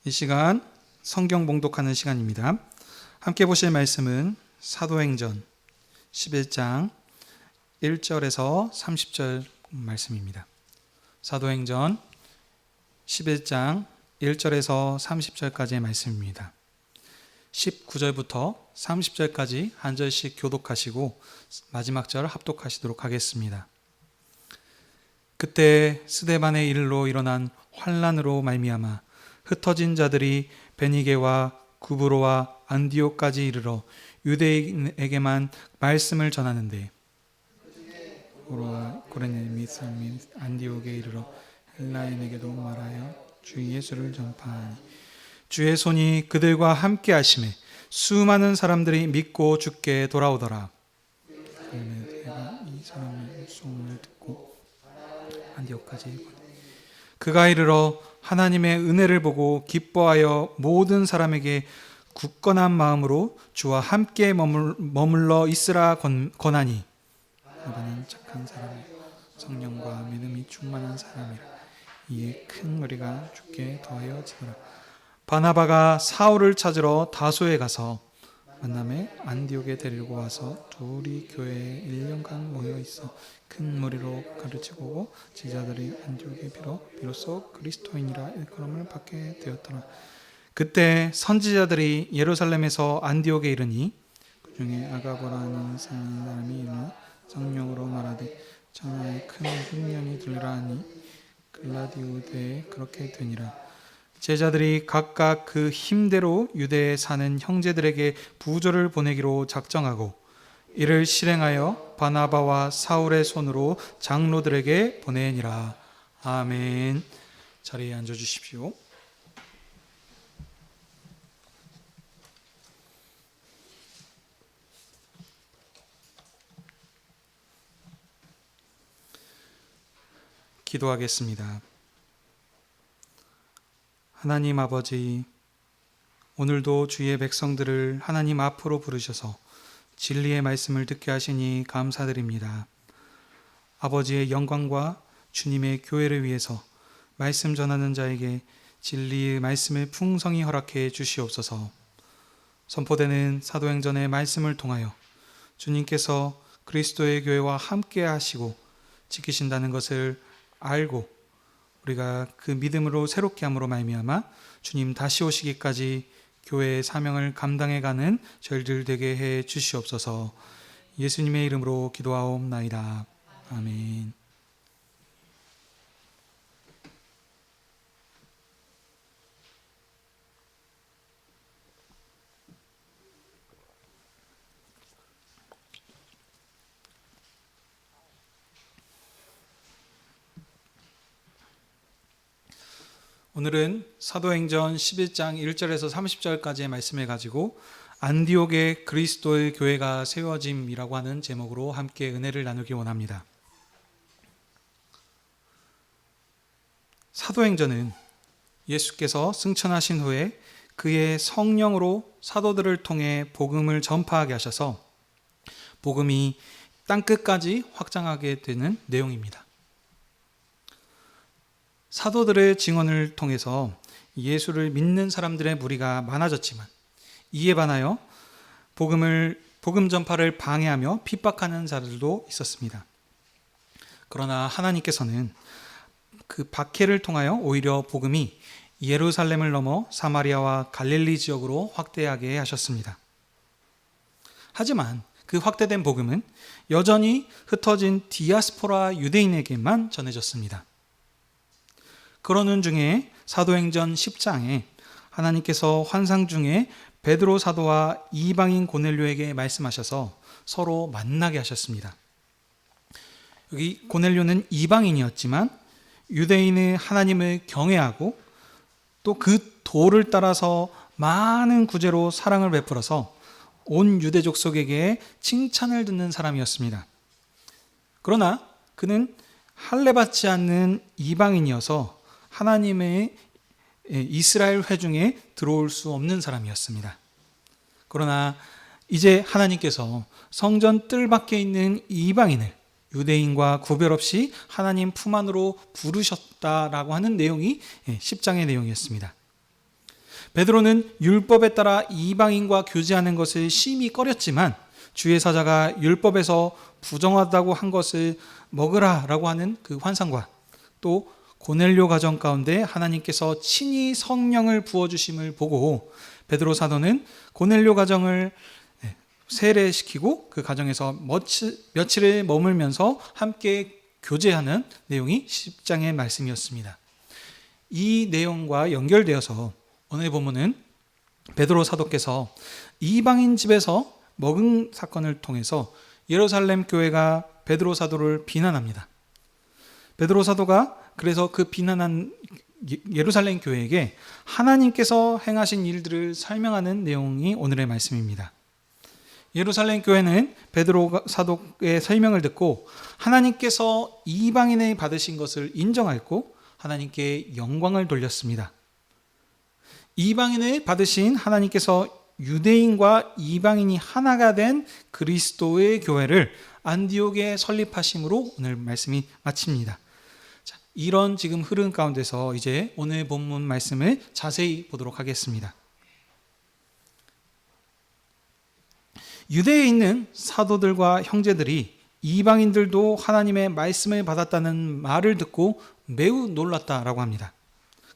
이 시간 성경 봉독하는 시간입니다. 함께 보실 말씀은 사도행전 11장 1절에서 30절 말씀입니다. 사도행전 11장 1절에서 30절까지의 말씀입니다. 19절부터 30절까지 한 절씩 교독하시고 마지막 절 합독하시도록 하겠습니다. 그때 스데반의 일로 일어난 환난으로 말미암아 흩어진 자들이 베니게와 구브로와 안디옥까지 이르러 유대인에게만 말씀을 전하는데 고레네 및 안디옥에 이르러 헬라인에게도 말하여 주 예수를 전파하니 주의 손이 그들과 함께 하심에 수많은 사람들이 믿고 주께 돌아오더라. 내가 이 사람의 소문을 듣고 안디옥까지 그가 이르러 하나님의 은혜를 보고 기뻐하여 모든 사람에게 굳건한 마음으로 주와 함께 머물러 있으라 권하니 바나바는 착한 사람이요 성령과 믿음이 충만한 사람이라. 이에 큰 무리가 주께 더하여 지더라. 바나바가 사울을 찾으러 다소에 가서 만남에 안디옥에 데리고 와서 둘이 교회에 1년간 모여 있어 큰 무리로 가르치고 오고 제자들이 안디옥에 비로소 그리스도인이라 일컬음을 받게 되었더라. 그때 선지자들이 예루살렘에서 안디옥에 이르니 그 중에 아가보라는 사람이 일어나 성령으로 말하되 천하에 큰 흉년이 들리라 하니 글라디오대에 그렇게 되니라. 제자들이 각각 그 힘대로 유대에 사는 형제들에게 부조를 보내기로 작정하고 이를 실행하여 바나바와 사울의 손으로 장로들에게 보내니라. 아멘. 자리에 앉아주십시오. 기도하겠습니다. 하나님 아버지, 오늘도 주의 백성들을 하나님 앞으로 부르셔서 진리의 말씀을 듣게 하시니 감사드립니다. 아버지의 영광과 주님의 교회를 위해서 말씀 전하는 자에게 진리의 말씀을 풍성히 허락해 주시옵소서. 선포되는 사도행전의 말씀을 통하여 주님께서 그리스도의 교회와 함께 하시고 지키신다는 것을 알고 우리가 그 믿음으로 새롭게 함으로 말미암아 주님 다시 오시기까지 교회의 사명을 감당해가는 저희들 되게 해 주시옵소서. 예수님의 이름으로 기도하옵나이다. 아멘. 오늘은 사도행전 11장 1절에서 30절까지의 말씀을 가지고 안디옥의 그리스도의 교회가 세워짐이라고 하는 제목으로 함께 은혜를 나누기 원합니다. 사도행전은 예수께서 승천하신 후에 그의 성령으로 사도들을 통해 복음을 전파하게 하셔서 복음이 땅끝까지 확장하게 되는 내용입니다. 사도들의 증언을 통해서 예수를 믿는 사람들의 무리가 많아졌지만 이에 반하여 복음 전파를 방해하며 핍박하는 자들도 있었습니다. 그러나 하나님께서는 그 박해를 통하여 오히려 복음이 예루살렘을 넘어 사마리아와 갈릴리 지역으로 확대하게 하셨습니다. 하지만 그 확대된 복음은 여전히 흩어진 디아스포라 유대인에게만 전해졌습니다. 그러는 중에 사도행전 10장에 하나님께서 환상 중에 베드로 사도와 이방인 고넬료에게 말씀하셔서 서로 만나게 하셨습니다. 여기 고넬료는 이방인이었지만 유대인의 하나님을 경외하고 또 그 도를 따라서 많은 구제로 사랑을 베풀어서 온 유대 족속에게 칭찬을 듣는 사람이었습니다. 그러나 그는 할례받지 않는 이방인이어서 하나님의 이스라엘 회중에 들어올 수 없는 사람이었습니다. 그러나 이제 하나님께서 성전 뜰 밖에 있는 이방인을 유대인과 구별 없이 하나님 품 안으로 부르셨다라고 하는 내용이 10장의 내용이었습니다. 베드로는 율법에 따라 이방인과 교제하는 것을 심히 꺼렸지만 주의 사자가 율법에서 부정하다고 한 것을 먹으라라고 하는 그 환상과 또 고넬료 가정 가운데 하나님께서 친히 성령을 부어주심을 보고 베드로 사도는 고넬료 가정을 세례시키고 그 가정에서 며칠을 머물면서 함께 교제하는 내용이 10장의 말씀이었습니다. 이 내용과 연결되어서 오늘 본문은 베드로 사도께서 이방인 집에서 먹은 사건을 통해서 예루살렘 교회가 베드로 사도를 비난합니다. 베드로 사도가 그래서 그 비난한 예루살렘 교회에게 하나님께서 행하신 일들을 설명하는 내용이 오늘의 말씀입니다. 예루살렘 교회는 베드로 사도의 설명을 듣고 하나님께서 이방인에 받으신 것을 인정하였고 하나님께 영광을 돌렸습니다. 이방인을 받으신 하나님께서 유대인과 이방인이 하나가 된 그리스도의 교회를 안디옥에 설립하심으로 오늘 말씀이 마칩니다. 자, 이런 지금 흐름 가운데서 이제 오늘 본문 말씀을 자세히 보도록 하겠습니다. 유대에 있는 사도들과 형제들이 이방인들도 하나님의 말씀을 받았다는 말을 듣고 매우 놀랐다라고 합니다.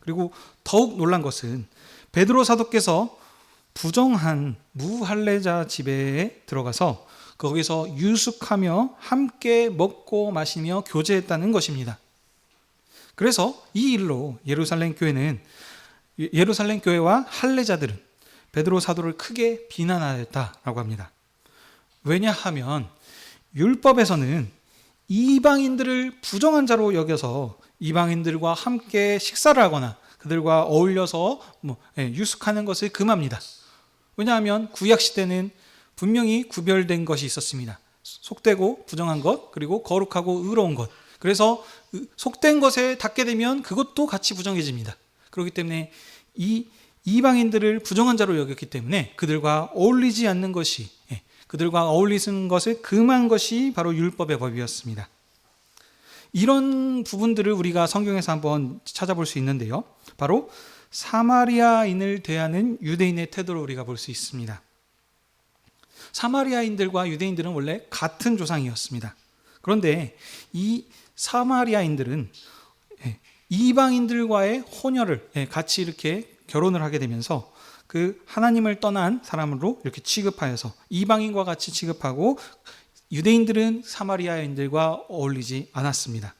그리고 더욱 놀란 것은 베드로 사도께서 부정한 무할례자 집에 들어가서 거기서 유숙하며 함께 먹고 마시며 교제했다는 것입니다. 그래서 이 일로 예루살렘 교회와 할례자들은 베드로 사도를 크게 비난하였다라고 합니다. 왜냐하면 율법에서는 이방인들을 부정한 자로 여겨서 이방인들과 함께 식사를 하거나 그들과 어울려서 유숙하는 것을 금합니다. 왜냐하면 구약 시대는 분명히 구별된 것이 있었습니다. 속되고 부정한 것, 그리고 거룩하고 의로운 것. 그래서 속된 것에 닿게 되면 그것도 같이 부정해집니다. 그렇기 때문에 이 이방인들을 부정한 자로 여겼기 때문에 그들과 어울리지 않는 것이, 그들과 어울리는 것을 금한 것이 바로 율법의 법이었습니다. 이런 부분들을 우리가 성경에서 한번 찾아볼 수 있는데요. 바로 사마리아인을 대하는 유대인의 태도를 우리가 볼 수 있습니다. 사마리아인들과 유대인들은 원래 같은 조상이었습니다. 그런데 이 사마리아인들은 이방인들과의 혼혈을 같이 이렇게 결혼을 하게 되면서 그 하나님을 떠난 사람으로 이렇게 취급하여서 이방인과 같이 취급하고 유대인들은 사마리아인들과 어울리지 않았습니다.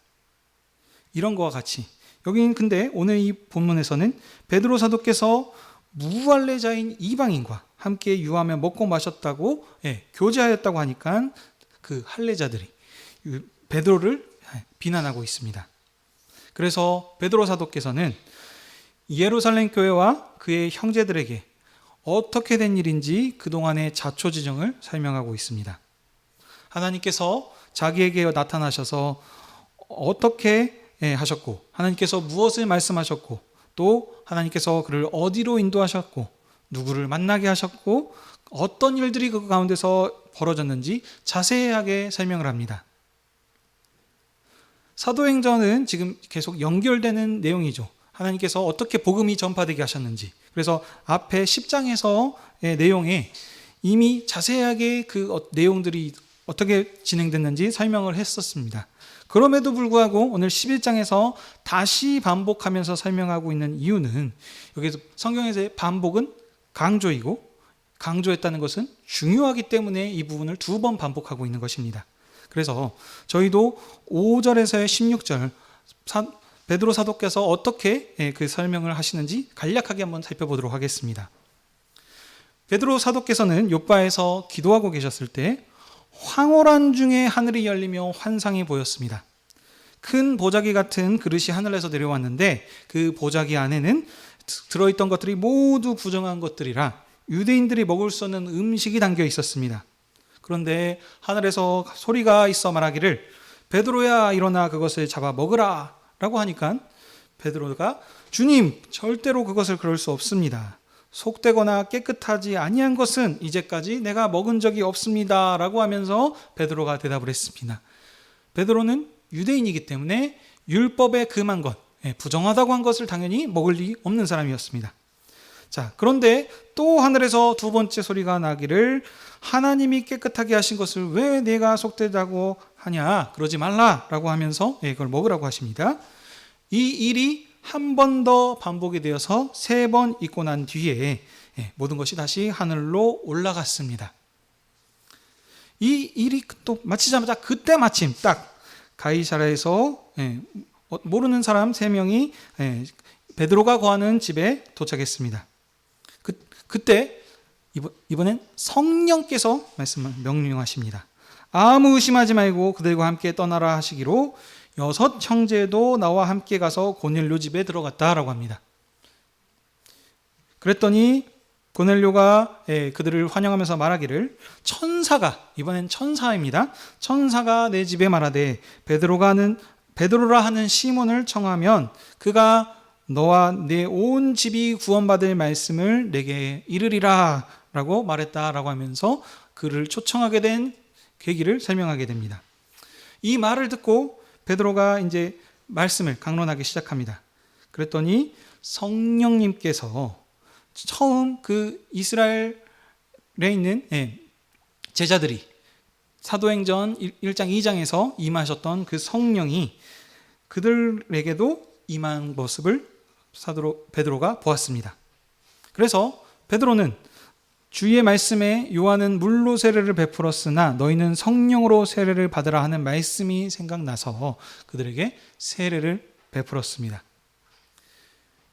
이런 것과 같이 여기는 근데 오늘 이 본문에서는 베드로 사도께서 무할례자인 이방인과 함께 유하며 먹고 마셨다고 교제하였다고 하니까 그 할례자들이 베드로를 비난하고 있습니다. 그래서 베드로 사도께서는 예루살렘 교회와 그의 형제들에게 어떻게 된 일인지 그동안의 자초지정을 설명하고 있습니다. 하나님께서 자기에게 나타나셔서 어떻게 하셨고 하나님께서 무엇을 말씀하셨고 또 하나님께서 그를 어디로 인도하셨고 누구를 만나게 하셨고 어떤 일들이 그 가운데서 벌어졌는지 자세하게 설명을 합니다. 사도행전은 지금 계속 연결되는 내용이죠. 하나님께서 어떻게 복음이 전파되게 하셨는지. 그래서 앞에 10장에서의 내용에 이미 자세하게 그 내용들이 어떻게 진행됐는지 설명을 했었습니다. 그럼에도 불구하고 오늘 11장에서 다시 반복하면서 설명하고 있는 이유는 여기서 성경에서의 반복은 강조이고 강조했다는 것은 중요하기 때문에 이 부분을 2번 반복하고 있는 것입니다. 그래서 저희도 5절에서의 16절 베드로 사도께서 어떻게 그 설명을 하시는지 간략하게 한번 살펴보도록 하겠습니다. 베드로 사도께서는 욥바에서 기도하고 계셨을 때 황홀한 중에 하늘이 열리며 환상이 보였습니다. 큰 보자기 같은 그릇이 하늘에서 내려왔는데 그 보자기 안에는 들어있던 것들이 모두 부정한 것들이라 유대인들이 먹을 수 없는 음식이 담겨 있었습니다. 그런데 하늘에서 소리가 있어 말하기를 베드로야 일어나 그것을 잡아 먹으라 라고 하니까 베드로가 주님 절대로 그것을 그럴 수 없습니다. 속되거나 깨끗하지 아니한 것은 이제까지 내가 먹은 적이 없습니다 라고 하면서 베드로가 대답을 했습니다. 베드로는 유대인이기 때문에 율법에 금한 것, 부정하다고 한 것을 당연히 먹을 리 없는 사람이었습니다. 자, 그런데 또 하늘에서 두 번째 소리가 나기를 하나님이 깨끗하게 하신 것을 왜 내가 속되다고 하냐, 그러지 말라라고 하면서 이걸 먹으라고 하십니다. 이 일이 한 번 더 반복이 되어서 3번 있고 난 뒤에 모든 것이 다시 하늘로 올라갔습니다. 이 일이 또 마치자마자 그때 마침 딱 가이사랴에서 모르는 사람 3명이 베드로가 거하는 집에 도착했습니다. 그때 이번엔 성령께서 명령하십니다. 아무 의심하지 말고 그들과 함께 떠나라 하시기로 6 형제도 나와 함께 가서 고넬료 집에 들어갔다라고 합니다. 그랬더니 고넬료가 그들을 환영하면서 말하기를 이번엔 천사입니다. 천사가 내 집에 말하되 베드로라 하는 시몬을 청하면 그가 너와 내 온 집이 구원받을 말씀을 내게 이르리라 라고 말했다라고 하면서 그를 초청하게 된 계기를 설명하게 됩니다. 이 말을 듣고 베드로가 이제 말씀을 강론하기 시작합니다. 그랬더니 성령님께서 처음 그 이스라엘에 있는 제자들이 사도행전 1장 2장에서 임하셨던 그 성령이 그들에게도 임한 모습을 베드로가 보았습니다. 그래서 베드로는 주의 말씀에 요한은 물로 세례를 베풀었으나 너희는 성령으로 세례를 받으라 하는 말씀이 생각나서 그들에게 세례를 베풀었습니다.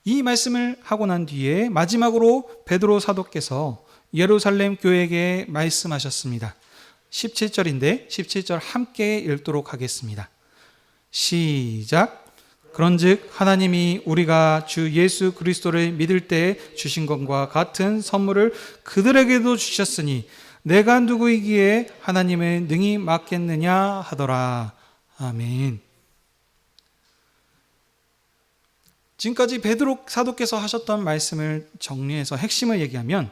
이 말씀을 하고 난 뒤에 마지막으로 베드로 사도께서 예루살렘 교회에게 말씀하셨습니다. 17절인데 17절 함께 읽도록 하겠습니다. 시작. 그런즉 하나님이 우리가 주 예수 그리스도를 믿을 때 주신 것과 같은 선물을 그들에게도 주셨으니 내가 누구이기에 하나님을 능히 막겠느냐 하더라. 아멘. 지금까지 베드로 사도께서 하셨던 말씀을 정리해서 핵심을 얘기하면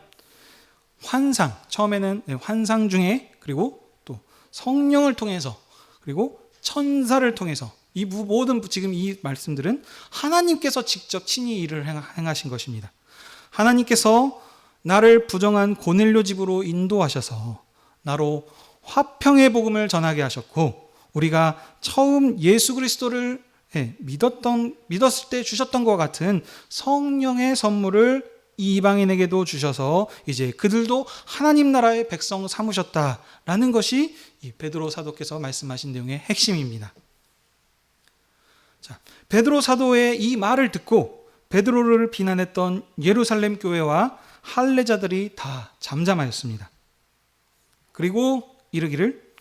처음에는 환상 중에, 그리고 또 성령을 통해서, 그리고 천사를 통해서, 이 모든 지금 이 말씀들은 하나님께서 직접 친히 일을 행하신 것입니다. 하나님께서 나를 부정한 고넬료 집으로 인도하셔서 나로 화평의 복음을 전하게 하셨고, 우리가 처음 예수 그리스도를 믿었을 때 주셨던 것과 같은 성령의 선물을 이방인에게도 주셔서 이제 그들도 하나님 나라의 백성 삼으셨다라는 것이 이 베드로 사도께서 말씀하신 내용의 핵심입니다. 자, 베드로 사도의 이 말을 듣고 베드로를 비난했던 예루살렘 교회와 할례자들이 다 잠잠하였습니다. 그리고 이르기를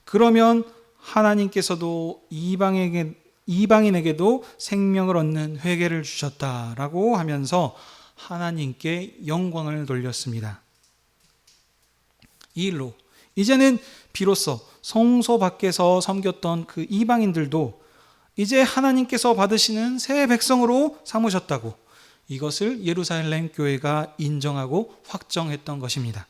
그러면 하나님께서도 이방인에게도 생명을 얻는 회개를 주셨다라고 하면서 하나님께 영광을 돌렸습니다. 이 일로 이제는 비로소 성소 밖에서 섬겼던 그 이방인들도 이제 하나님께서 받으시는 새 백성으로 삼으셨다고 이것을 예루살렘 교회가 인정하고 확정했던 것입니다.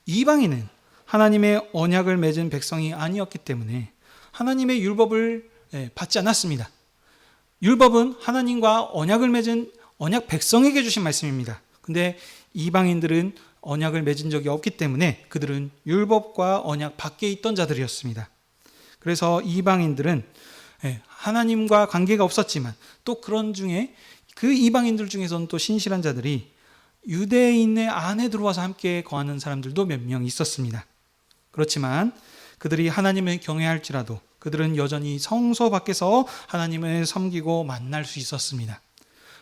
이방인은 하나님의 언약을 맺은 백성이 아니었기 때문에 하나님의 율법을 받지 않았습니다. 율법은 하나님과 언약을 맺은 언약 백성에게 주신 말씀입니다. 근데 이방인들은 언약을 맺은 적이 없기 때문에 그들은 율법과 언약 밖에 있던 자들이었습니다. 그래서 이방인들은 하나님과 관계가 없었지만 또 그런 중에 그 이방인들 중에서는 또 신실한 자들이 유대인의 안에 들어와서 함께 거하는 사람들도 몇 명 있었습니다. 그렇지만 그들이 하나님을 경외할지라도 그들은 여전히 성소 밖에서 하나님을 섬기고 만날 수 있었습니다.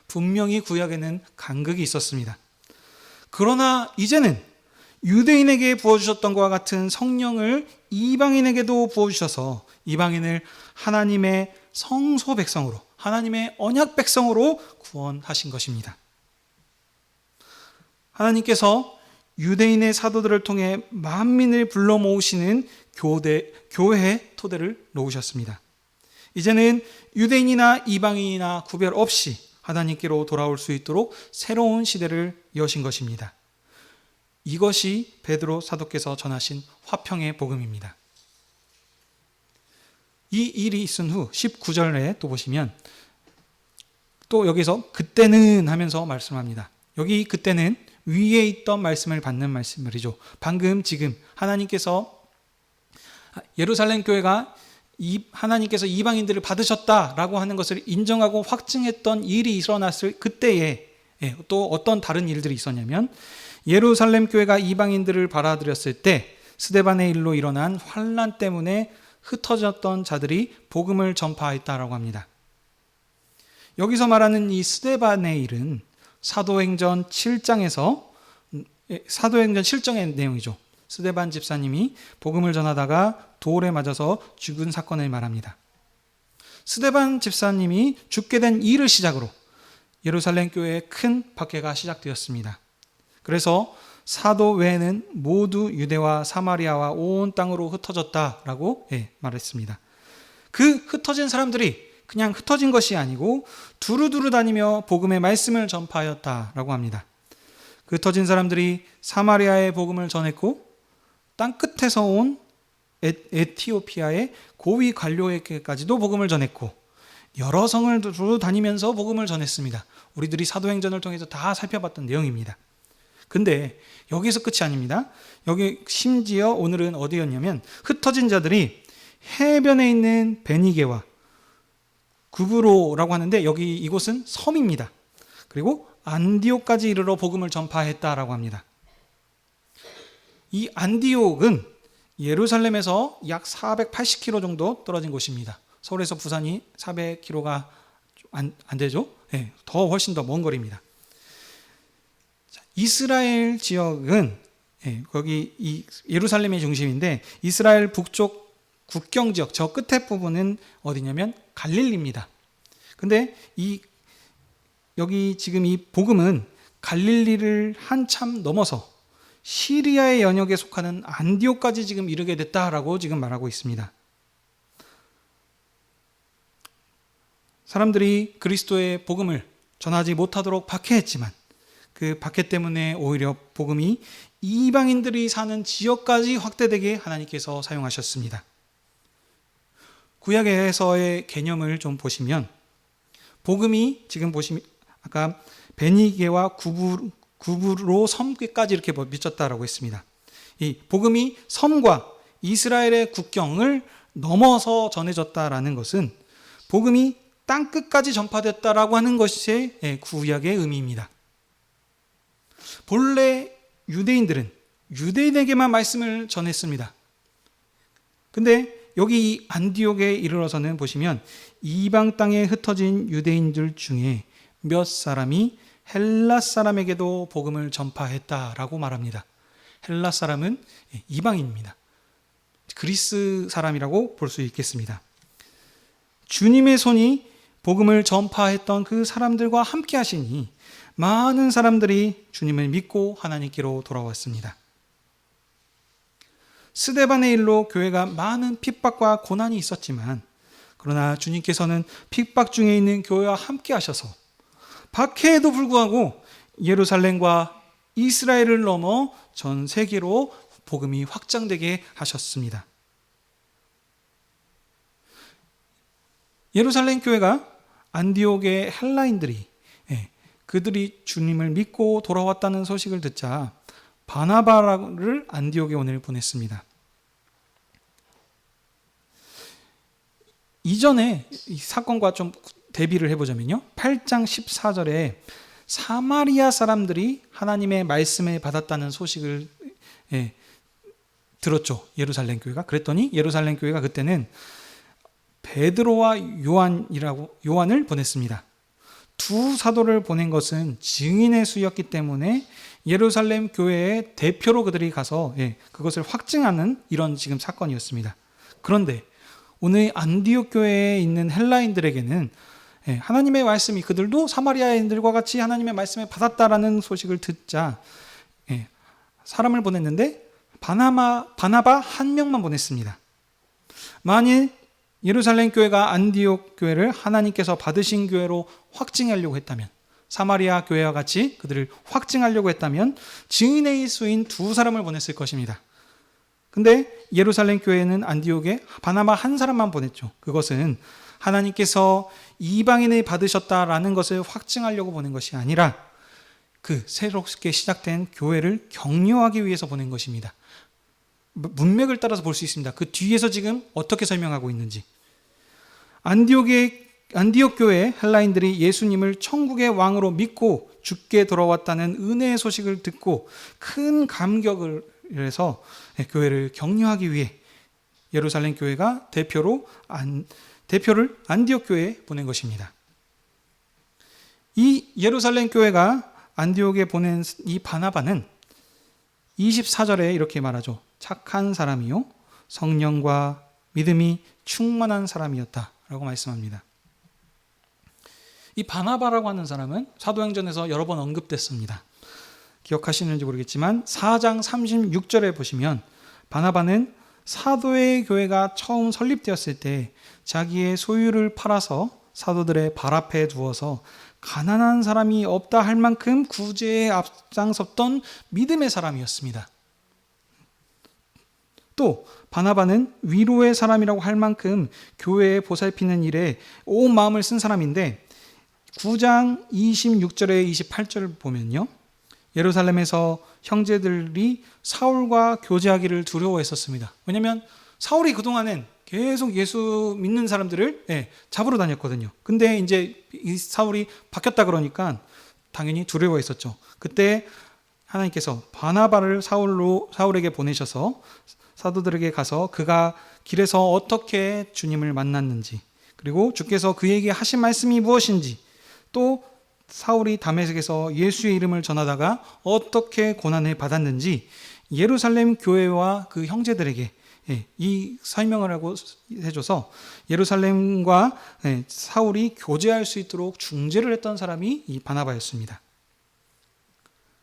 분명히 구약에는 간극이 있었습니다. 그러나 이제는 유대인에게 부어주셨던 것과 같은 성령을 이방인에게도 부어주셔서 이방인을 하나님의 성소 백성으로, 하나님의 언약 백성으로 구원하신 것입니다. 하나님께서 유대인의 사도들을 통해 만민을 불러 모으시는 교회의 토대를 놓으셨습니다. 이제는 유대인이나 이방인이나 구별 없이 하나님께로 돌아올 수 있도록 새로운 시대를 여신 것입니다. 이것이 베드로 사도께서 전하신 화평의 복음입니다. 이 일이 있은 후 19절에 또 보시면 또 여기서 그때는 하면서 말씀합니다. 여기 그때는 위에 있던 말씀을 받는 말씀이죠. 방금 지금 하나님께서 예루살렘 교회가 하나님께서 이방인들을 받으셨다라고 하는 것을 인정하고 확증했던 일이 일어났을 그때에 또 어떤 다른 일들이 있었냐면, 예루살렘 교회가 이방인들을 받아들였을 때 스데반의 일로 일어난 환난 때문에 흩어졌던 자들이 복음을 전파했다라고 합니다. 여기서 말하는 이 스데반의 일은 사도행전 7장의 내용이죠. 스데반 집사님이 복음을 전하다가 돌에 맞아서 죽은 사건을 말합니다. 스데반 집사님이 죽게 된 일을 시작으로 예루살렘 교회에 큰 박해가 시작되었습니다. 그래서 사도 외에는 모두 유대와 사마리아와 온 땅으로 흩어졌다라고 말했습니다. 그 흩어진 사람들이 그냥 흩어진 것이 아니고 두루두루 다니며 복음의 말씀을 전파하였다라고 합니다. 그 흩어진 사람들이 사마리아의 복음을 전했고, 땅끝에서 온 에티오피아의 고위 관료에게까지도 복음을 전했고, 여러 성을 두루 다니면서 복음을 전했습니다. 우리들이 사도행전을 통해서 다 살펴봤던 내용입니다. 근데 여기서 끝이 아닙니다. 여기 심지어 오늘은 어디였냐면, 흩어진 자들이 해변에 있는 베니게와 구브로라고 하는데, 여기 이곳은 섬입니다. 그리고 안디옥까지 이르러 복음을 전파했다라고 합니다. 이 안디옥은 예루살렘에서 약 480km 정도 떨어진 곳입니다. 서울에서 부산이 400km가 안 되죠? 더 훨씬 더 먼 거리입니다. 이스라엘 지역은 거기 이 예루살렘의 중심인데, 이스라엘 북쪽 국경 지역 저 끝에 부분은 어디냐면 갈릴리입니다. 근데 여기 지금 이 복음은 갈릴리를 한참 넘어서 시리아의 연역에 속하는 안디옥까지 지금 이르게 됐다라고 지금 말하고 있습니다. 사람들이 그리스도의 복음을 전하지 못하도록 박해했지만, 그 박해 때문에 오히려 복음이 이방인들이 사는 지역까지 확대되게 하나님께서 사용하셨습니다. 구약에서의 개념을 좀 보시면, 복음이 지금 보시면 아까 베니게와 구브로 섬까지 이렇게 미쳤다라고 했습니다. 이 복음이 섬과 이스라엘의 국경을 넘어서 전해졌다라는 것은 복음이 땅 끝까지 전파됐다라고 하는 것이 구약의 의미입니다. 본래 유대인들은 유대인에게만 말씀을 전했습니다. 근데 여기 안디옥에 이르러서는 보시면 이방 땅에 흩어진 유대인들 중에 몇 사람이 헬라 사람에게도 복음을 전파했다라고 말합니다. 헬라 사람은 이방인입니다. 그리스 사람이라고 볼 수 있겠습니다. 주님의 손이 복음을 전파했던 그 사람들과 함께 하시니 많은 사람들이 주님을 믿고 하나님께로 돌아왔습니다. 스데반의 일로 교회가 많은 핍박과 고난이 있었지만, 그러나 주님께서는 핍박 중에 있는 교회와 함께 하셔서 박해에도 불구하고 예루살렘과 이스라엘을 넘어 전 세계로 복음이 확장되게 하셨습니다. 예루살렘 교회가 안디옥의 헬라인들이 그들이 주님을 믿고 돌아왔다는 소식을 듣자 바나바를 안디옥에 오늘 보냈습니다. 이전에 이 사건과 좀 대비를 해보자면요, 8장 14절에 사마리아 사람들이 하나님의 말씀을 받았다는 소식을 들었죠, 예루살렘 교회가. 그랬더니 예루살렘 교회가 그때는 베드로와 요한을 보냈습니다. 두 사도를 보낸 것은 증인의 수였기 때문에 예루살렘 교회의 대표로 그들이 가서 그것을 확증하는 이런 지금 사건이었습니다. 그런데 오늘 안디옥 교회에 있는 헬라인들에게는 하나님의 말씀이, 그들도 사마리아인들과 같이 하나님의 말씀을 받았다라는 소식을 듣자 사람을 보냈는데 바나바 한 명만 보냈습니다. 만일 예루살렘 교회가 안디옥 교회를 하나님께서 받으신 교회로 확증하려고 했다면, 사마리아 교회와 같이 그들을 확증하려고 했다면 증인의 수인 두 사람을 보냈을 것입니다. 근데 예루살렘 교회는 안디옥에 바나바 한 사람만 보냈죠. 그것은 하나님께서 이방인을 받으셨다라는 것을 확증하려고 보낸 것이 아니라 그 새롭게 시작된 교회를 격려하기 위해서 보낸 것입니다. 문맥을 따라서 볼 수 있습니다. 그 뒤에서 지금 어떻게 설명하고 있는지. 안디옥 교회 헬라인들이 예수님을 천국의 왕으로 믿고 죽게 돌아왔다는 은혜의 소식을 듣고 큰 감격을 해서 교회를 격려하기 위해 예루살렘 교회가 대표를 안디옥 교회에 보낸 것입니다. 이 예루살렘 교회가 안디옥에 보낸 이 바나바는 24절에 이렇게 말하죠. 착한 사람이요 성령과 믿음이 충만한 사람이었다라고 말씀합니다. 이 바나바라고 하는 사람은 사도행전에서 여러 번 언급됐습니다. 기억하시는지 모르겠지만 4장 36절에 보시면 바나바는 사도의 교회가 처음 설립되었을 때 자기의 소유를 팔아서 사도들의 발 앞에 두어서 가난한 사람이 없다 할 만큼 구제에 앞장섰던 믿음의 사람이었습니다. 또 바나바는 위로의 사람이라고 할 만큼 교회에 보살피는 일에 온 마음을 쓴 사람인데 9장 26절에 28절을 보면요. 예루살렘에서 형제들이 사울과 교제하기를 두려워했었습니다. 왜냐하면 사울이 그동안은 계속 예수 믿는 사람들을 잡으러 다녔거든요. 근데 이제 이 사울이 바뀌었다 그러니까 당연히 두려워했었죠. 그때 하나님께서 바나바를 사울에게 보내셔서 사도들에게 가서 그가 길에서 어떻게 주님을 만났는지, 그리고 주께서 그에게 하신 말씀이 무엇인지, 또 사울이 다메섹에서 예수의 이름을 전하다가 어떻게 고난을 받았는지 예루살렘 교회와 그 형제들에게 이 설명을 하고 해줘서 예루살렘과 사울이 교제할 수 있도록 중재를 했던 사람이 이 바나바였습니다.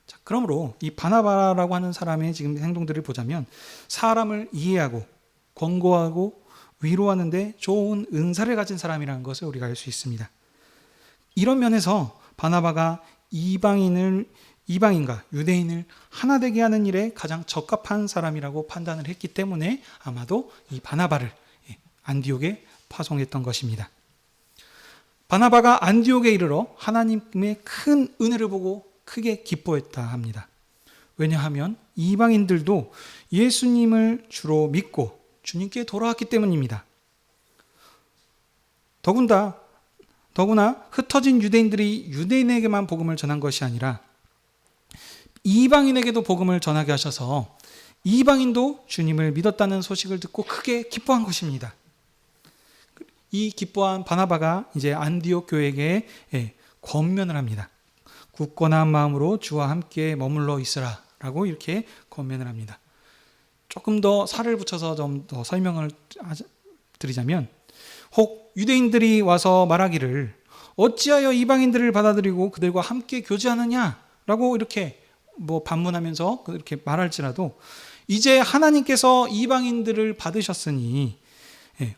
자, 그러므로 이 바나바라고 하는 사람의 지금 행동들을 보자면 사람을 이해하고 권고하고 위로하는 데 좋은 은사를 가진 사람이라는 것을 우리가 알 수 있습니다. 이런 면에서 바나바가 이방인과 유대인을 하나 되게 하는 일에 가장 적합한 사람이라고 판단을 했기 때문에 아마도 이 바나바를 안디옥에 파송했던 것입니다. 바나바가 안디옥에 이르러 하나님의 큰 은혜를 보고 크게 기뻐했다 합니다. 왜냐하면 이방인들도 예수님을 주로 믿고 주님께 돌아왔기 때문입니다. 더구나 흩어진 유대인들이 유대인에게만 복음을 전한 것이 아니라 이방인에게도 복음을 전하게 하셔서 이방인도 주님을 믿었다는 소식을 듣고 크게 기뻐한 것입니다. 이 기뻐한 바나바가 이제 안디옥 교회에게 권면을 합니다. 굳건한 마음으로 주와 함께 머물러 있으라 라고 이렇게 권면을 합니다. 조금 더 살을 붙여서 좀 더 설명을 드리자면, 혹 유대인들이 와서 말하기를 어찌하여 이방인들을 받아들이고 그들과 함께 교제하느냐라고 이렇게 반문하면서 이렇게 말할지라도 이제 하나님께서 이방인들을 받으셨으니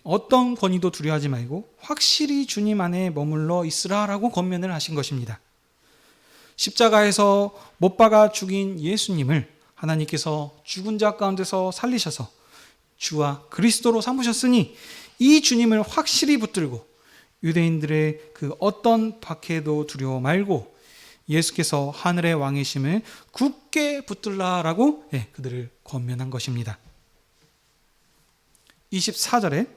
어떤 권위도 두려워하지 말고 확실히 주님 안에 머물러 있으라라고 권면을 하신 것입니다. 십자가에서 못 박아 죽인 예수님을 하나님께서 죽은 자 가운데서 살리셔서 주와 그리스도로 삼으셨으니 이 주님을 확실히 붙들고 유대인들의 그 어떤 박해도 두려워 말고 예수께서 하늘의 왕이심을 굳게 붙들라라고 그들을 권면한 것입니다. 24절에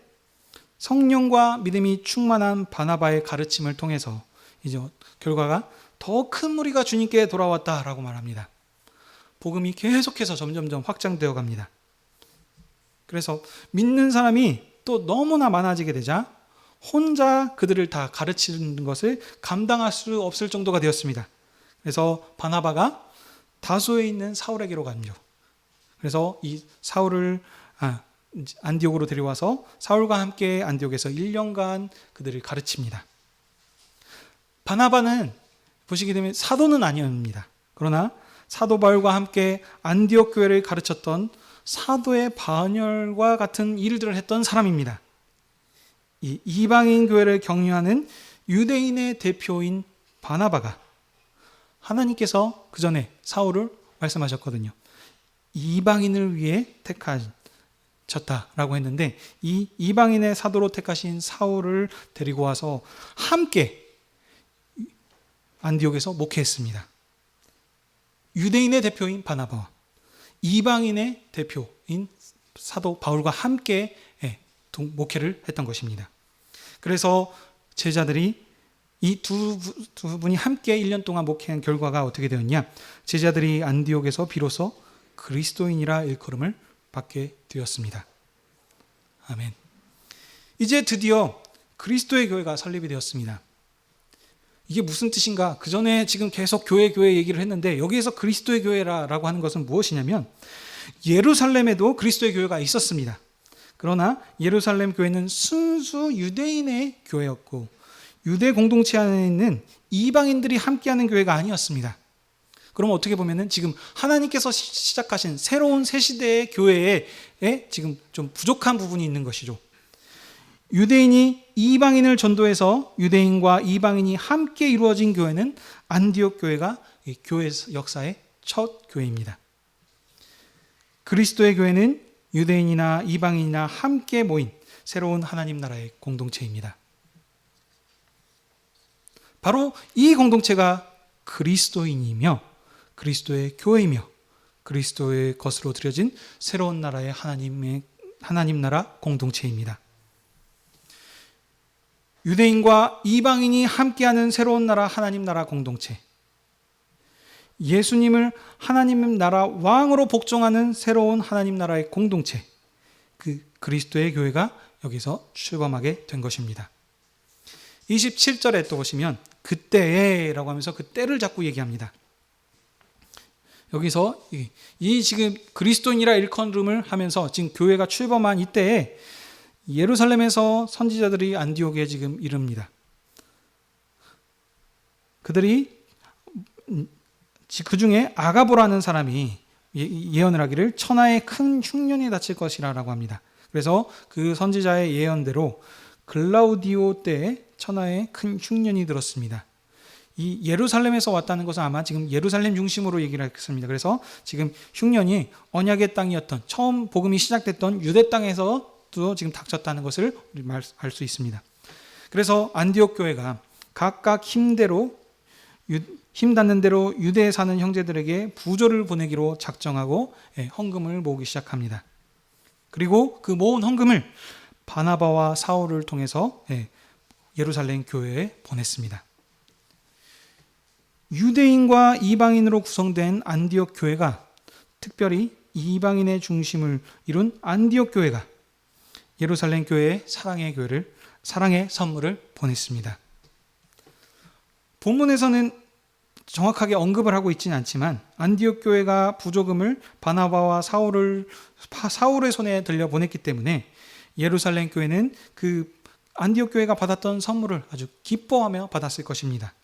성령과 믿음이 충만한 바나바의 가르침을 통해서 이제 결과가 더 큰 무리가 주님께 돌아왔다라고 말합니다. 복음이 계속해서 점점점 확장되어 갑니다. 그래서 믿는 사람이 또 너무나 많아지게 되자 혼자 그들을 다 가르치는 것을 감당할 수 없을 정도가 되었습니다. 그래서 바나바가 다소에 있는 사울에게로 갑니다. 그래서 이 사울을 안디옥으로 데려와서 사울과 함께 안디옥에서 1년간 그들을 가르칩니다. 바나바는 보시게 되면 사도는 아니었습니다. 그러나 사도 바울과 함께 안디옥 교회를 가르쳤던 사도의 반열과 같은 일들을 했던 사람입니다. 이 이방인 교회를 격려하는 유대인의 대표인 바나바가 하나님께서 그 전에 사울을 말씀하셨거든요. 이방인을 위해 택한 쳤다라고 했는데, 이 이방인의 사도로 택하신 사울을 데리고 와서 함께 안디옥에서 목회했습니다. 유대인의 대표인 바나바와 이방인의 대표인 사도 바울과 함께 목회를 했던 것입니다. 그래서 제자들이 이 두 분이 함께 1년 동안 목회한 결과가 어떻게 되었냐? 제자들이 안디옥에서 비로소 그리스도인이라 일컬음을 받게 되었습니다. 아멘. 이제 드디어 그리스도의 교회가 설립이 되었습니다. 이게 무슨 뜻인가? 그 전에 지금 계속 교회 얘기를 했는데, 여기에서 그리스도의 교회라고 하는 것은 무엇이냐면, 예루살렘에도 그리스도의 교회가 있었습니다. 그러나 예루살렘 교회는 순수 유대인의 교회였고, 유대 공동체 안에 있는 이방인들이 함께하는 교회가 아니었습니다. 그럼 어떻게 보면은 지금 하나님께서 시작하신 새로운 새 시대의 교회에 지금 좀 부족한 부분이 있는 것이죠. 유대인이 이방인을 전도해서 유대인과 이방인이 함께 이루어진 교회는 안디옥 교회가 교회 역사의 첫 교회입니다. 그리스도의 교회는 유대인이나 이방인이나 함께 모인 새로운 하나님 나라의 공동체입니다. 바로 이 공동체가 그리스도인이며 그리스도의 교회이며 그리스도의 것으로 드려진 새로운 나라의 하나님 나라 공동체입니다. 유대인과 이방인이 함께하는 새로운 나라 하나님 나라 공동체, 예수님을 하나님 나라 왕으로 복종하는 새로운 하나님 나라의 공동체, 그 그리스도의 교회가 여기서 출범하게 된 것입니다. 27절에 또 보시면 그때에라고 하면서 그 때를 자꾸 얘기합니다. 여기서 이 지금 그리스도인이라 일컬음을 하면서 지금 교회가 출범한 이때에 예루살렘에서 선지자들이 안디옥에 지금 이릅니다. 그들이 그 중에 아가보라는 사람이 예언을 하기를 천하에 큰 흉년이 닥칠 것이라고 합니다. 그래서 그 선지자의 예언대로 글라우디오 때에 천하에 큰 흉년이 들었습니다. 이 예루살렘에서 왔다는 것은 아마 지금 예루살렘 중심으로 얘기를 하겠습니다. 그래서 지금 흉년이 언약의 땅이었던 처음 복음이 시작됐던 유대 땅에서도 지금 닥쳤다는 것을 알 수 있습니다. 그래서 안디옥 교회가 각각 힘 닿는 대로 유대에 사는 형제들에게 부조를 보내기로 작정하고 헌금을 모으기 시작합니다. 그리고 그 모은 헌금을 바나바와 사울을 통해서 예루살렘 교회에 보냈습니다. 유대인과 이방인으로 구성된 안디옥 교회가, 특별히 이방인의 중심을 이룬 안디옥 교회가 예루살렘 교회에 사랑의 선물을 보냈습니다. 본문에서는 정확하게 언급을 하고 있지는 않지만 안디옥 교회가 부조금을 바나바와 사울의 손에 들려 보냈기 때문에 예루살렘 교회는 그 안디옥 교회가 받았던 선물을 아주 기뻐하며 받았을 것입니다.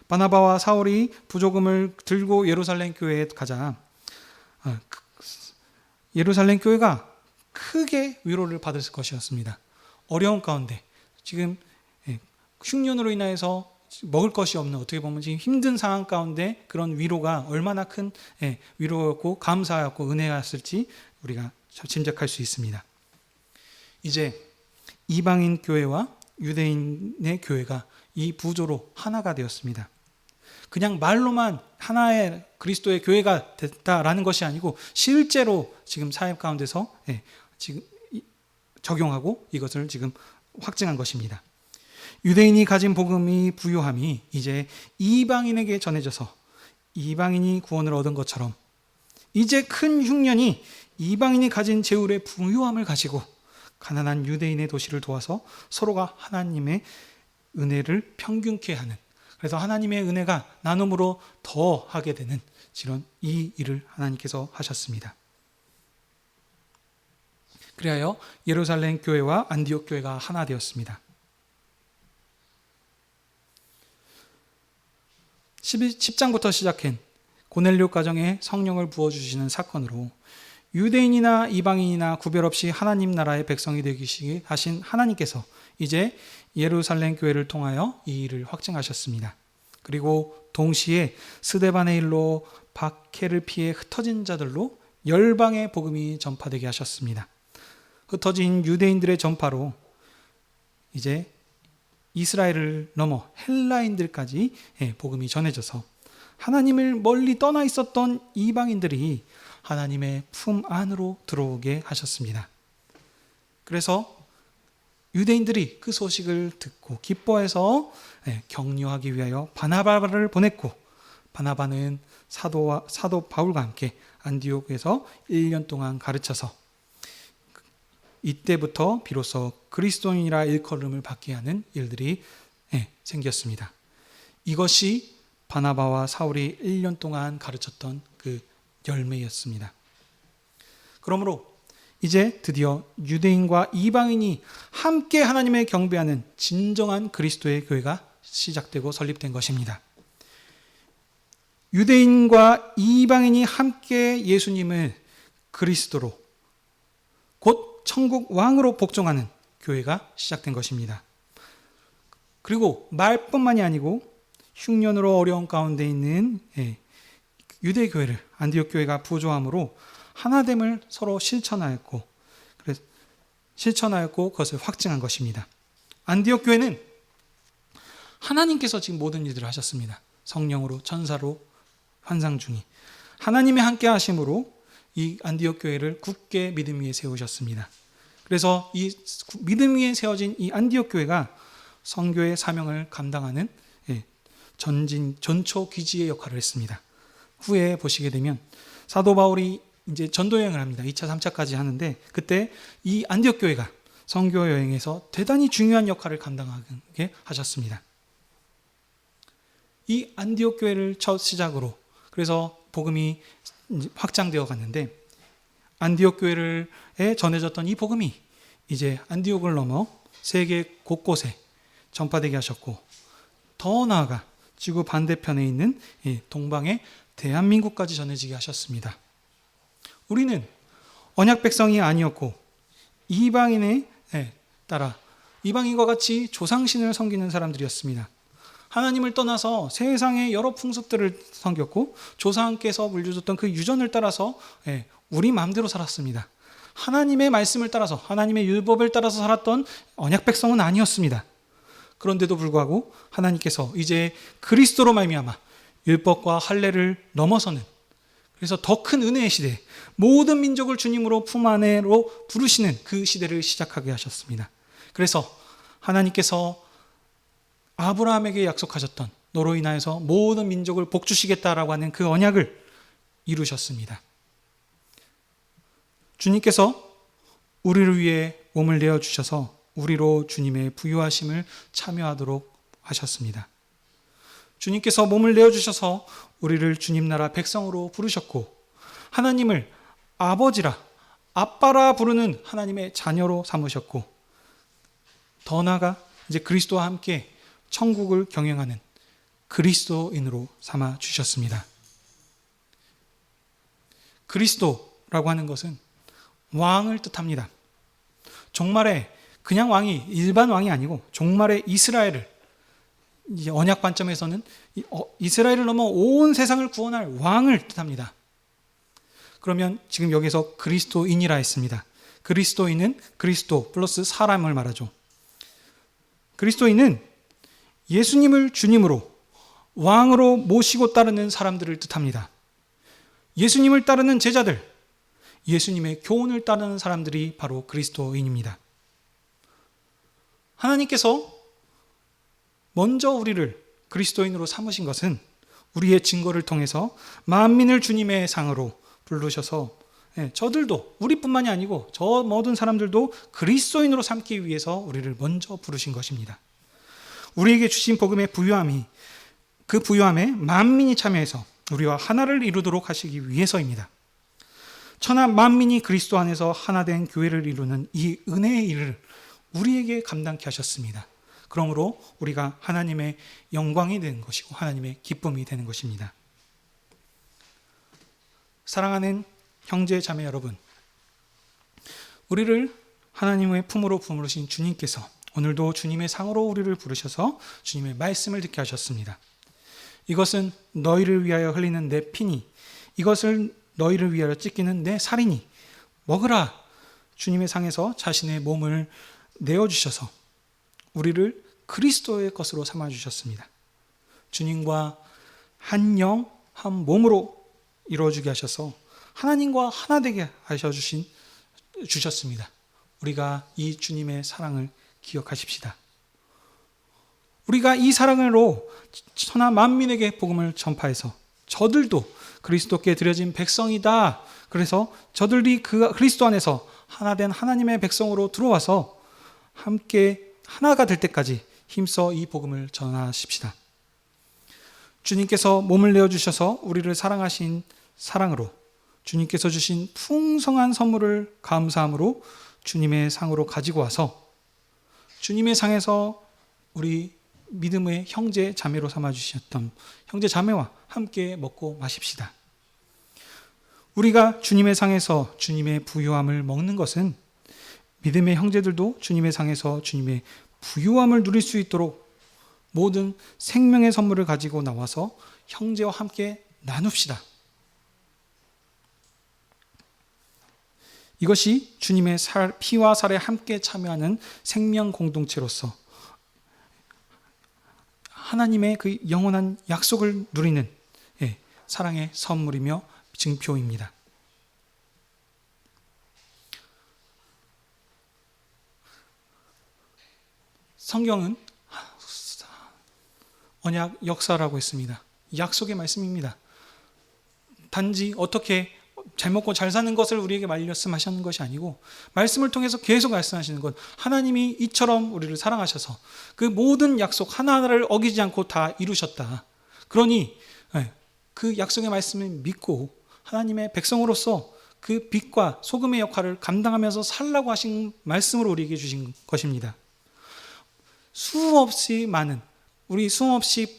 바나바와 사울이 부조금을 들고 예루살렘 교회에 가자 예루살렘 교회가 크게 위로를 받을 것이었습니다. 어려운 가운데 지금 흉년으로 인해서 먹을 것이 없는, 어떻게 보면 지금 힘든 상황 가운데 그런 위로가 얼마나 큰 위로였고 감사였고 은혜였을지 우리가 짐작할 수 있습니다. 이제 이방인 교회와 유대인의 교회가 이 부조로 하나가 되었습니다. 그냥 말로만 하나의 그리스도의 교회가 됐다라는 것이 아니고 실제로 지금 사회 가운데서 지금 적용하고 이것을 지금 확증한 것입니다. 유대인이 가진 복음이 부요함이 이제 이방인에게 전해져서 이방인이 구원을 얻은 것처럼 이제 큰 흉년이 이방인이 가진 재울의 부요함을 가지고 가난한 유대인의 도시를 도와서 서로가 하나님의 은혜를 평균케 하는, 그래서 하나님의 은혜가 나눔으로 더하게 되는 이 일을 하나님께서 하셨습니다. 그리하여 예루살렘 교회와 안디옥 교회가 하나 되었습니다. 10장부터 시작한 고넬료 가정에 성령을 부어주시는 사건으로 유대인이나 이방인이나 구별 없이 하나님 나라의 백성이 되기 하신 하나님께서 이제 예루살렘 교회를 통하여 이 일을 확증하셨습니다. 그리고 동시에 스데반의 일로 박해를 피해 흩어진 자들로 열방의 복음이 전파되게 하셨습니다. 흩어진 유대인들의 전파로 이제 이스라엘을 넘어 헬라인들까지 복음이 전해져서 하나님을 멀리 떠나 있었던 이방인들이 하나님의 품 안으로 들어오게 하셨습니다. 그래서 유대인들이 그 소식을 듣고 기뻐해서 격려하기 위하여 바나바를 보냈고, 바나바는 사도 바울과 함께 안디옥에서 1년 동안 가르쳐서 이때부터 비로소 그리스도인이라 일컬음을 받게 하는 일들이 생겼습니다. 이것이 바나바와 사울이 1년 동안 가르쳤던 그 열매였습니다. 그러므로 이제 드디어 유대인과 이방인이 함께 하나님을 경배하는 진정한 그리스도의 교회가 시작되고 설립된 것입니다. 유대인과 이방인이 함께 예수님을 그리스도로, 곧 천국 왕으로 복종하는 교회가 시작된 것입니다. 그리고 말뿐만이 아니고 흉년으로 어려운 가운데 있는 유대 교회를 안디옥 교회가 부조함으로 하나됨을 서로 실천하였고 그것을 확증한 것입니다. 안디옥 교회는 하나님께서 지금 모든 일들을 하셨습니다. 성령으로, 천사로, 환상 중이 하나님의 함께 하심으로 이 안디옥 교회를 굳게 믿음 위에 세우셨습니다. 그래서 이 믿음 위에 세워진 이 안디옥 교회가 선교의 사명을 감당하는 전초 기지의 역할을 했습니다. 후에 보시게 되면 사도 바울이 이제 전도 여행을 합니다. 2차, 3차까지 하는데 그때 이 안디옥 교회가 선교 여행에서 대단히 중요한 역할을 감당하게 하셨습니다. 이 안디옥 교회를 첫 시작으로 그래서 복음이 확장되어 갔는데, 안디옥 교회에 전해졌던 이 복음이 이제 안디옥을 넘어 세계 곳곳에 전파되게 하셨고, 더 나아가 지구 반대편에 있는 동방의 대한민국까지 전해지게 하셨습니다. 우리는 언약 백성이 아니었고 이방인에 따라 이방인과 같이 조상신을 섬기는 사람들이었습니다. 하나님을 떠나서 세상의 여러 풍습들을 섬겼고 조상께서 물려줬던 그 유전을 따라서 우리 마음대로 살았습니다. 하나님의 말씀을 따라서, 하나님의 율법을 따라서 살았던 언약 백성은 아니었습니다. 그런데도 불구하고 하나님께서 이제 그리스도로 말미암아 율법과 할례를 넘어서는, 그래서 더 큰 은혜의 시대, 모든 민족을 주님으로 품 안으로 부르시는 그 시대를 시작하게 하셨습니다. 그래서 하나님께서 아브라함에게 약속하셨던 너로 인하여서 모든 민족을 복주시겠다라고 하는 그 언약을 이루셨습니다. 주님께서 우리를 위해 몸을 내어주셔서 우리로 주님의 부유하심을 참여하도록 하셨습니다. 주님께서 몸을 내어주셔서 우리를 주님 나라 백성으로 부르셨고, 하나님을 아버지라, 아빠라 부르는 하나님의 자녀로 삼으셨고, 더 나아가 이제 그리스도와 함께 천국을 경영하는 그리스도인으로 삼아 주셨습니다. 그리스도라고 하는 것은 왕을 뜻합니다. 종말에 그냥 왕이, 일반 왕이 아니고 종말의 이스라엘을, 이제 언약 관점에서는 이스라엘을 넘어 온 세상을 구원할 왕을 뜻합니다. 그러면 지금 여기서 그리스도인이라 했습니다. 그리스도인은 그리스도 플러스 사람을 말하죠. 그리스도인은 예수님을 주님으로 왕으로 모시고 따르는 사람들을 뜻합니다. 예수님을 따르는 제자들, 예수님의 교훈을 따르는 사람들이 바로 그리스도인입니다. 하나님께서 먼저 우리를 그리스도인으로 삼으신 것은 우리의 증거를 통해서 만민을 주님의 상으로 부르셔서 저들도, 우리뿐만이 아니고 저 모든 사람들도 그리스도인으로 삼기 위해서 우리를 먼저 부르신 것입니다. 우리에게 주신 복음의 부유함이, 그 부유함에 만민이 참여해서 우리와 하나를 이루도록 하시기 위해서입니다. 천하 만민이 그리스도 안에서 하나된 교회를 이루는 이 은혜의 일을 우리에게 감당케 하셨습니다. 그러므로 우리가 하나님의 영광이 되는 것이고 하나님의 기쁨이 되는 것입니다. 사랑하는 형제 자매 여러분, 우리를 하나님의 품으로 부르신 주님께서 오늘도 주님의 상으로 우리를 부르셔서 주님의 말씀을 듣게 하셨습니다. 이것은 너희를 위하여 흘리는 내 피니, 이것을 너희를 위하여 찢기는 내 살이니 먹으라. 주님의 상에서 자신의 몸을 내어주셔서 우리를 그리스도의 것으로 삼아주셨습니다. 주님과 한 영, 한 몸으로 이루어지게 하셔서 하나님과 하나 되게 주셨습니다. 우리가 이 주님의 사랑을 기억하십시다. 우리가 이 사랑으로 천하 만민에게 복음을 전파해서 저들도 그리스도께 드려진 백성이다. 그래서 저들이 그 그리스도 안에서 하나된 하나님의 백성으로 들어와서 함께 하나가 될 때까지 힘써 이 복음을 전하십시다. 주님께서 몸을 내어주셔서 우리를 사랑하신 사랑으로 주님께서 주신 풍성한 선물을 감사함으로 주님의 상으로 가지고 와서 주님의 상에서 우리 믿음의 형제 자매로 삼아주셨던 형제 자매와 함께 먹고 마십시다. 우리가 주님의 상에서 주님의 부요함을 먹는 것은 믿음의 형제들도 주님의 상에서 주님의 부요함을 누릴 수 있도록 모든 생명의 선물을 가지고 나와서 형제와 함께 나눕시다. 이것이 주님의 피와 살에 함께 참여하는 생명 공동체로서 하나님의 그 영원한 약속을 누리는 사랑의 선물이며 증표입니다. 성경은 언약 역사라고 했습니다. 약속의 말씀입니다. 단지 어떻게 잘 먹고 잘 사는 것을 우리에게 말씀하시는 것이 아니고 말씀을 통해서 계속 말씀하시는 것, 하나님이 이처럼 우리를 사랑하셔서 그 모든 약속 하나하나를 어기지 않고 다 이루셨다. 그러니 그 약속의 말씀을 믿고 하나님의 백성으로서 그 빛과 소금의 역할을 감당하면서 살라고 하신 말씀으로 우리에게 주신 것입니다. 수없이 많은 우리 수없이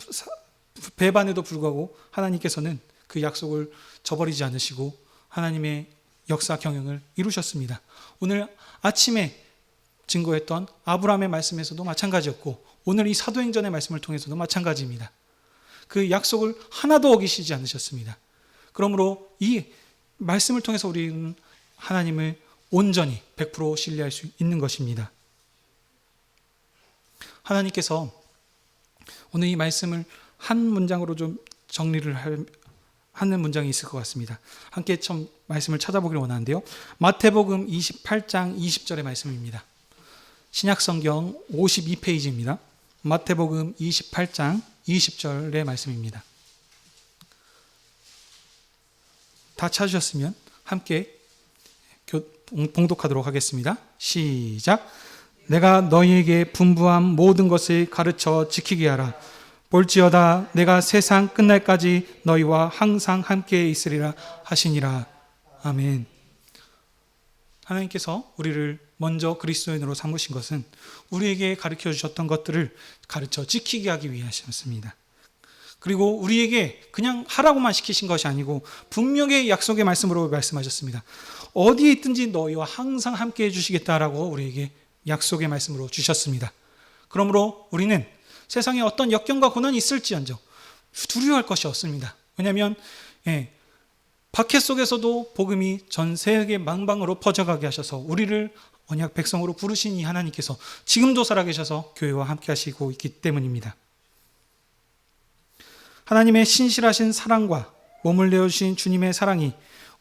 배반에도 불구하고 하나님께서는 그 약속을 저버리지 않으시고 하나님의 역사 경영을 이루셨습니다. 오늘 아침에 증거했던 아브라함의 말씀에서도 마찬가지였고 오늘 이 사도행전의 말씀을 통해서도 마찬가지입니다. 그 약속을 하나도 어기시지 않으셨습니다. 그러므로 이 말씀을 통해서 우리는 하나님을 온전히 100% 신뢰할 수 있는 것입니다. 하나님께서 오늘 이 말씀을 한 문장으로 좀 정리를 하는 문장이 있을 것 같습니다. 함께 좀 말씀을 찾아보기를 원하는데요. 마태복음 28장 20절의 말씀입니다. 신약성경 52페이지입니다. 마태복음 28장 20절의 말씀입니다. 다 찾으셨으면 함께 봉독하도록 하겠습니다. 시작. 내가 너희에게 분부한 모든 것을 가르쳐 지키게 하라. 볼지어다 내가 세상 끝날까지 너희와 항상 함께 있으리라 하시니라. 아멘. 하나님께서 우리를 먼저 그리스도인으로 삼으신 것은 우리에게 가르쳐 주셨던 것들을 가르쳐 지키게 하기 위하셨습니다. 그리고 우리에게 그냥 하라고만 시키신 것이 아니고 분명히 약속의 말씀으로 말씀하셨습니다. 어디에 있든지 너희와 항상 함께 해주시겠다라고 우리에게 약속의 말씀으로 주셨습니다. 그러므로 우리는 세상에 어떤 역경과 고난이 있을지언정 두려워할 것이 없습니다. 왜냐하면 박해 속에서도 복음이 전 세계 만방으로 퍼져가게 하셔서 우리를 언약 백성으로 부르신 이 하나님께서 지금도 살아계셔서 교회와 함께 하시고 있기 때문입니다. 하나님의 신실하신 사랑과 몸을 내어주신 주님의 사랑이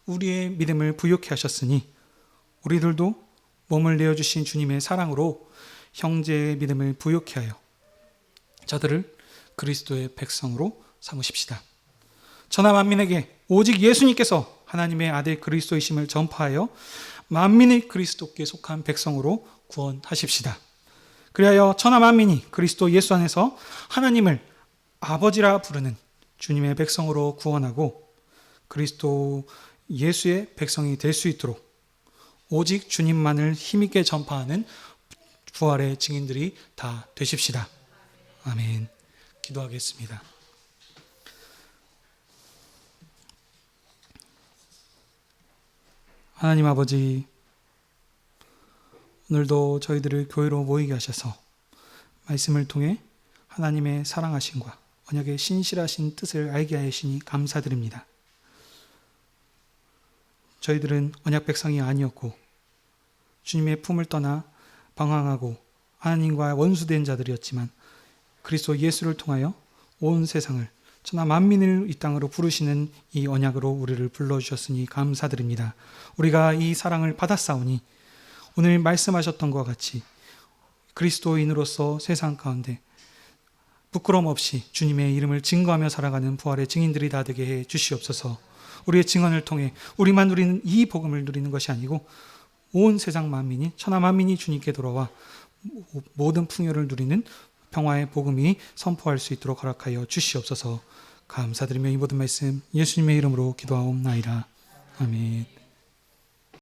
우리의 믿음을 부욕케 하셨으니 우리들도 몸을 내어주신 주님의 사랑으로 형제의 믿음을 부욕케 하여 저들을 그리스도의 백성으로 삼으십시다. 천하 만민에게 오직 예수님께서 하나님의 아들 그리스도이심을 전파하여 만민이 그리스도께 속한 백성으로 구원하십시다. 그리하여 천하 만민이 그리스도 예수 안에서 하나님을 아버지라 부르는 주님의 백성으로 구원하고 그리스도 예수의 백성이 될 수 있도록 오직 주님만을 힘있게 전파하는 부활의 증인들이 다 되십시다. 아멘. 기도하겠습니다. 하나님 아버지, 오늘도 저희들을 교회로 모이게 하셔서 말씀을 통해 하나님의 사랑하심과 언약의 신실하신 뜻을 알게 하시니 감사드립니다. 저희들은 언약 백성이 아니었고 주님의 품을 떠나 방황하고 하나님과 원수된 자들이었지만 그리스도 예수를 통하여 온 세상을 천하 만민을 이 땅으로 부르시는 이 언약으로 우리를 불러주셨으니 감사드립니다. 우리가 이 사랑을 받았사오니 오늘 말씀하셨던 것과 같이 그리스도인으로서 세상 가운데 부끄러움 없이 주님의 이름을 증거하며 살아가는 부활의 증인들이 다 되게 해 주시옵소서. 우리의 증언을 통해 우리만 누리는 이 복음을 누리는 것이 아니고 온 세상 만민이 천하 만민이 주님께 돌아와 모든 풍요를 누리는 평화의 복음이 선포할 수 있도록 허락하여 주시옵소서. 감사드리며 이 모든 말씀 예수님의 이름으로 기도하옵나이다. 아멘.